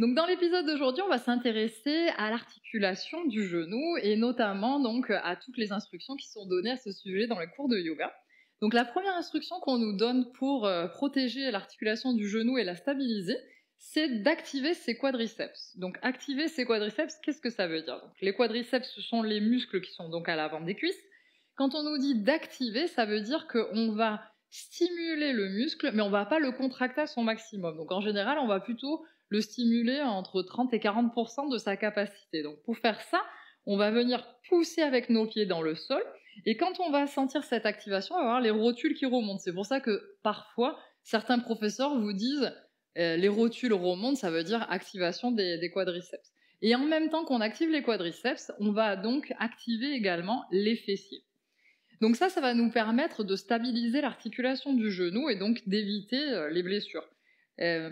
Donc dans l'épisode d'aujourd'hui, on va s'intéresser à l'articulation du genou et notamment donc à toutes les instructions qui sont données à ce sujet dans les cours de yoga. Donc la première instruction qu'on nous donne pour protéger l'articulation du genou et la stabiliser, c'est d'activer ses quadriceps. Donc activer ses quadriceps, qu'est-ce que ça veut dire? Donc, les quadriceps, ce sont les muscles qui sont donc à l'avant des cuisses. Quand on nous dit d'activer, ça veut dire qu'on va stimuler le muscle, mais on va pas le contracter à son maximum. Donc en général, on va plutôt le stimuler entre 30 et 40% de sa capacité. Donc pour faire ça, on va venir pousser avec nos pieds dans le sol. Et quand on va sentir cette activation, on va avoir les rotules qui remontent. C'est pour ça que parfois, certains professeurs vous disent les rotules remontent, ça veut dire activation des quadriceps. Et en même temps qu'on active les quadriceps, on va donc activer également les fessiers. Donc ça va nous permettre de stabiliser l'articulation du genou et donc d'éviter les blessures.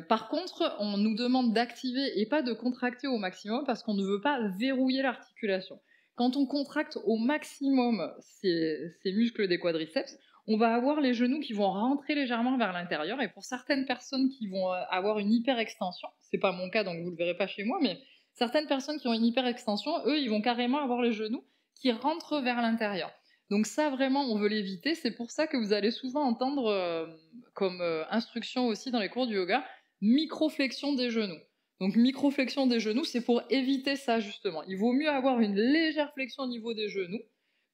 Par contre, on nous demande d'activer et pas de contracter au maximum parce qu'on ne veut pas verrouiller l'articulation. Quand on contracte au maximum ces muscles des quadriceps, on va avoir les genoux qui vont rentrer légèrement vers l'intérieur et pour certaines personnes qui vont avoir une hyperextension, c'est pas mon cas donc vous le verrez pas chez moi, mais certaines personnes qui ont une hyperextension, eux, ils vont carrément avoir les genoux qui rentrent vers l'intérieur. Donc ça, vraiment, on veut l'éviter. C'est pour ça que vous allez souvent entendre comme instruction aussi dans les cours du yoga, microflexion des genoux. Donc microflexion des genoux, c'est pour éviter ça justement. Il vaut mieux avoir une légère flexion au niveau des genoux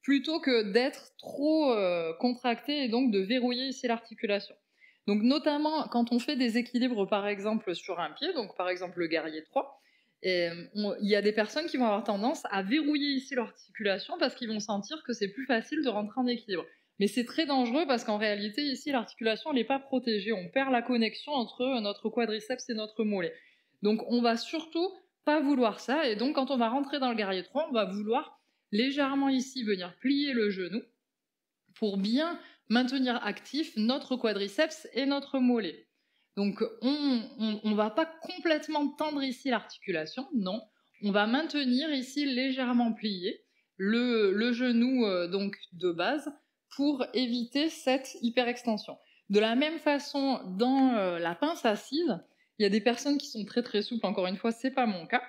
plutôt que d'être trop contracté et donc de verrouiller ici l'articulation. Donc notamment quand on fait des équilibres par exemple sur un pied, donc par exemple le guerrier 3, il y a des personnes qui vont avoir tendance à verrouiller ici l'articulation parce qu'ils vont sentir que c'est plus facile de rentrer en équilibre. Mais c'est très dangereux parce qu'en réalité, ici, l'articulation n'est pas protégée. On perd la connexion entre notre quadriceps et notre mollet. Donc, on va surtout pas vouloir ça. Et donc, quand on va rentrer dans le guerrier 3, on va vouloir légèrement ici venir plier le genou pour bien maintenir actif notre quadriceps et notre mollet. Donc, on va pas complètement tendre ici l'articulation, non. On va maintenir ici légèrement plié le genou donc de base pour éviter cette hyperextension. De la même façon, dans la pince assise, il y a des personnes qui sont très très souples, encore une fois, c'est pas mon cas,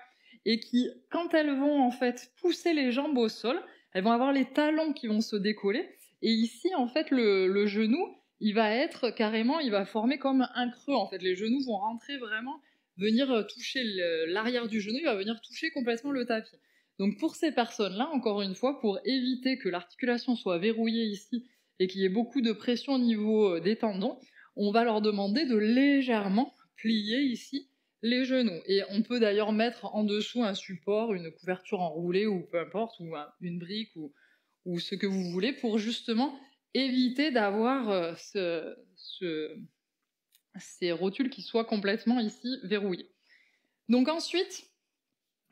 et qui, quand elles vont en fait pousser les jambes au sol, elles vont avoir les talons qui vont se décoller, et ici, en fait, le genou, il va être carrément, il va former comme un creux, en fait. Les genoux vont rentrer vraiment, venir toucher l'arrière du genou, il va venir toucher complètement le tapis. Donc pour ces personnes-là, encore une fois, pour éviter que l'articulation soit verrouillée ici et qu'il y ait beaucoup de pression au niveau des tendons, on va leur demander de légèrement plier ici les genoux. Et on peut d'ailleurs mettre en dessous un support, une couverture enroulée ou peu importe, ou une brique ou ce que vous voulez pour justement éviter d'avoir ces rotules qui soient complètement ici verrouillées. Donc ensuite,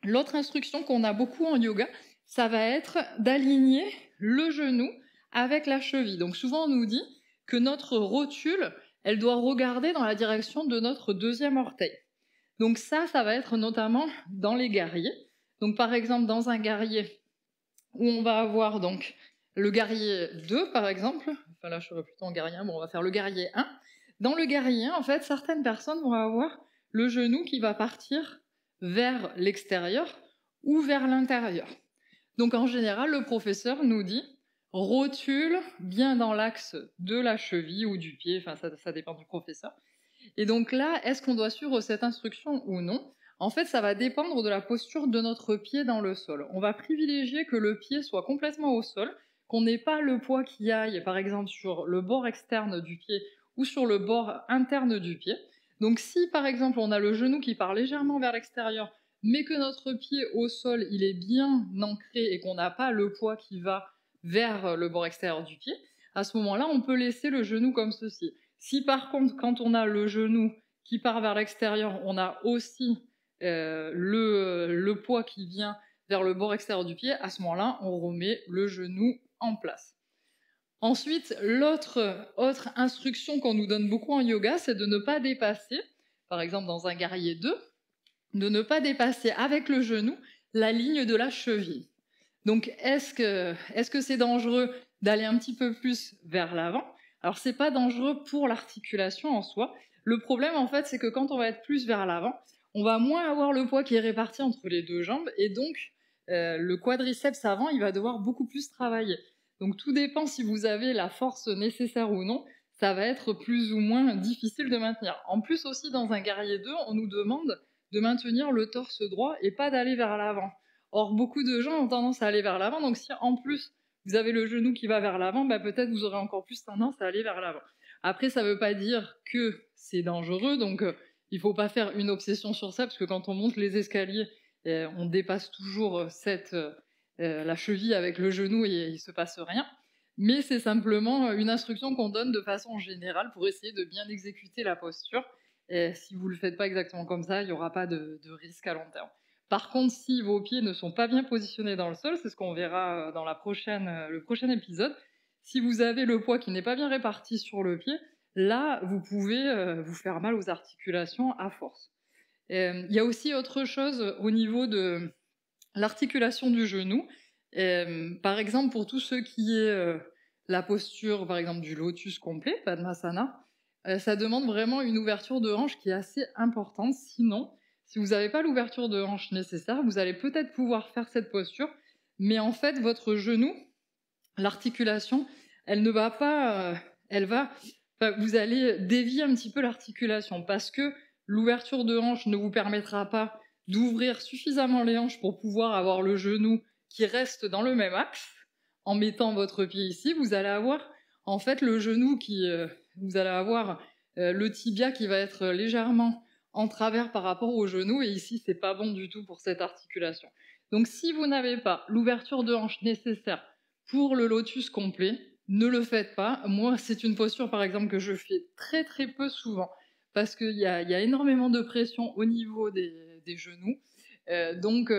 l'autre instruction qu'on a beaucoup en yoga, ça va être d'aligner le genou avec la cheville. Donc souvent on nous dit que notre rotule, elle doit regarder dans la direction de notre deuxième orteil. Donc ça va être notamment dans les guerriers. Donc par exemple dans un guerrier où on va avoir donc le guerrier 2 par exemple, enfin là je serais plutôt en guerrier 1, bon on va faire le guerrier 1. Dans le guerrier 1, en fait, certaines personnes vont avoir le genou qui va partir vers l'extérieur ou vers l'intérieur. Donc en général, le professeur nous dit rotule bien dans l'axe de la cheville ou du pied, enfin ça dépend du professeur. Et donc là, est-ce qu'on doit suivre cette instruction ou non? En fait, ça va dépendre de la posture de notre pied dans le sol. On va privilégier que le pied soit complètement au sol, qu'on n'ait pas le poids qui aille, par exemple, sur le bord externe du pied ou sur le bord interne du pied. Donc si, par exemple, on a le genou qui part légèrement vers l'extérieur, mais que notre pied au sol, il est bien ancré et qu'on n'a pas le poids qui va vers le bord extérieur du pied, à ce moment-là, on peut laisser le genou comme ceci. Si par contre, quand on a le genou qui part vers l'extérieur, on a aussi le poids qui vient vers le bord extérieur du pied, à ce moment-là, on remet le genou en place. Ensuite, autre instruction qu'on nous donne beaucoup en yoga, c'est de ne pas dépasser, par exemple dans un guerrier 2, de ne pas dépasser avec le genou la ligne de la cheville. Donc, est-ce que c'est dangereux d'aller un petit peu plus vers l'avant? Alors, c'est pas dangereux pour l'articulation en soi. Le problème, en fait, c'est que quand on va être plus vers l'avant, on va moins avoir le poids qui est réparti entre les deux jambes et donc le quadriceps avant, il va devoir beaucoup plus travailler. Donc tout dépend si vous avez la force nécessaire ou non, ça va être plus ou moins difficile de maintenir. En plus aussi, dans un guerrier 2, on nous demande de maintenir le torse droit et pas d'aller vers l'avant. Or, beaucoup de gens ont tendance à aller vers l'avant, donc si en plus vous avez le genou qui va vers l'avant, bah peut-être vous aurez encore plus tendance à aller vers l'avant. Après, ça ne veut pas dire que c'est dangereux, donc il ne faut pas faire une obsession sur ça, parce que quand on monte les escaliers, on dépasse toujours la cheville avec le genou et il ne se passe rien. Mais c'est simplement une instruction qu'on donne de façon générale pour essayer de bien exécuter la posture. Et si vous ne le faites pas exactement comme ça, il n'y aura pas de risque à long terme. Par contre, si vos pieds ne sont pas bien positionnés dans le sol, c'est ce qu'on verra dans le prochain épisode, si vous avez le poids qui n'est pas bien réparti sur le pied, là, vous pouvez vous faire mal aux articulations à force. Il y a aussi autre chose au niveau de l'articulation du genou. Par exemple, pour tous ceux qui est la posture, par exemple, du lotus complet, Padmasana, ça demande vraiment une ouverture de hanche qui est assez importante. Sinon, si vous n'avez pas l'ouverture de hanche nécessaire, vous allez peut-être pouvoir faire cette posture, mais en fait, votre genou, l'articulation, elle ne va pas, vous allez dévier un petit peu l'articulation parce que l'ouverture de hanche ne vous permettra pas d'ouvrir suffisamment les hanches pour pouvoir avoir le genou qui reste dans le même axe. En mettant votre pied ici, vous allez avoir en fait le genou vous allez avoir le tibia qui va être légèrement en travers par rapport au genou et ici c'est pas bon du tout pour cette articulation. Donc si vous n'avez pas l'ouverture de hanche nécessaire pour le lotus complet, ne le faites pas. Moi, c'est une posture, par exemple, que je fais très très peu souvent, parce qu'il y a énormément de pression au niveau des genoux. Donc,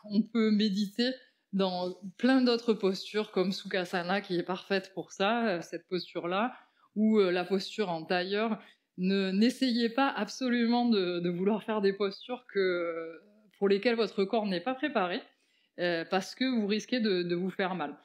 on peut méditer dans plein d'autres postures, comme Sukhasana, qui est parfaite pour ça, cette posture-là, ou la posture en tailleur. N'essayez pas absolument de vouloir faire des postures pour lesquelles votre corps n'est pas préparé, parce que vous risquez de vous faire mal.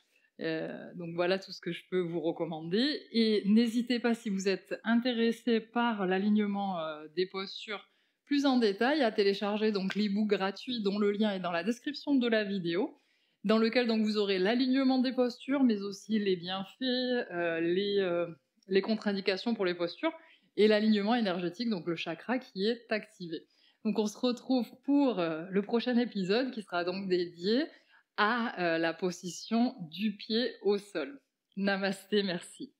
Donc voilà tout ce que je peux vous recommander. Et n'hésitez pas, si vous êtes intéressé par l'alignement des postures plus en détail, à télécharger donc l'e-book gratuit dont le lien est dans la description de la vidéo, dans lequel donc vous aurez l'alignement des postures, mais aussi les bienfaits, les contre-indications pour les postures, et l'alignement énergétique, donc le chakra qui est activé. Donc on se retrouve pour le prochain épisode qui sera donc dédié à la position du pied au sol. Namasté, merci.